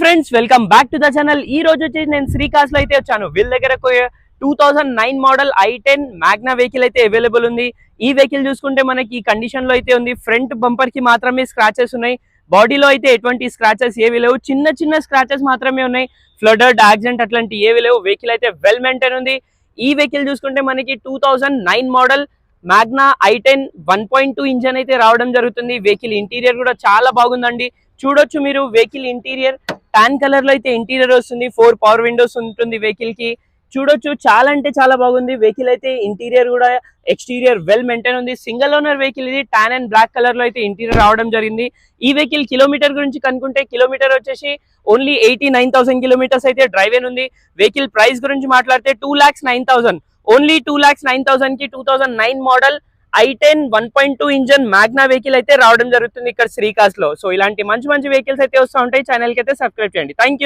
Friends welcome back to the channel. ఈ రోజు వచ్చేసి నేను శ్రీకాస్ లో అయితే వచ్చాను. వీళ్ళ దగ్గర 2009 మోడల్ i10 మ్యాగ్నా వెహికల్ అయితే అవైలబుల్ ఉంది. ఈ వెహికల్ చూసుకుంటే మనకి ఈ కండిషన్ లో అయితే ఉంది. ఫ్రంట్ బంపర్ కి మాత్రమే స్క్రాచెస్ ఉన్నాయి. బాడీలో అయితే ఎటువంటి స్క్రాచెస్ ఏవి లేవు, చిన్న చిన్న స్క్రాచెస్ మాత్రమే ఉన్నాయి. ఫ్లడర్డ్ యాక్సిడెంట్ అట్లాంటి ఏవి లేవు. వెహికల్ అయితే వెల్ మెయింటైన్ ఉంది. ఈ వెహికల్ చూసుకుంటే మనకి 2009 మోడల్ మ్యాగ్నా i10 1.2 ఇంజన్ అయితే రావడం జరుగుతుంది. వెహికల్ ఇంటీరియర్ కూడా చాలా బాగుందండి. చూడొచ్చు మీరు వెహికల్ ఇంటీరియర్ టాన్ కలర్ లో అయితే ఇంటీరియర్ వస్తుంది. 4 పవర్ విండోస్ ఉంటుంది వెహికల్ కి. చూడొచ్చు చాలా అంటే చాలా బాగుంది. వెహికల్ అయితే ఇంటీరియర్ కూడా ఎక్స్టీరియర్ వెల్ మెయింటైన్ ఉంది. సింగిల్ ఓనర్ వెహికల్ ఇది. టాన్ అండ్ బ్లాక్ కలర్ లో అయితే ఇంటీరియర్ రావడం జరిగింది. ఈ వెహికల్ కిలోమీటర్ గురించి కనుక్కుంటే కిలోమీటర్ వచ్చేసి ఓన్లీ 89,000 కిలోమీటర్స్ అయితే డ్రైవ్ అయిన ఉంది. వెహికల్ ప్రైస్ గురించి మాట్లాడితే 2,09,000 ఓన్లీ 2,09,000 కి 2009 model i10 1.2 engine Magna vehicle అయితే రావడం జరుగుతుంది ఇక్కడ శ్రీకాస్ లో. సో ఇలాంటి మంచి మంచి వెహికల్స్ అయితే వస్తూ ఉంటాయి. ఛానల్ కి అయితే సబ్స్క్రైబ్ చేయండి. Thank you.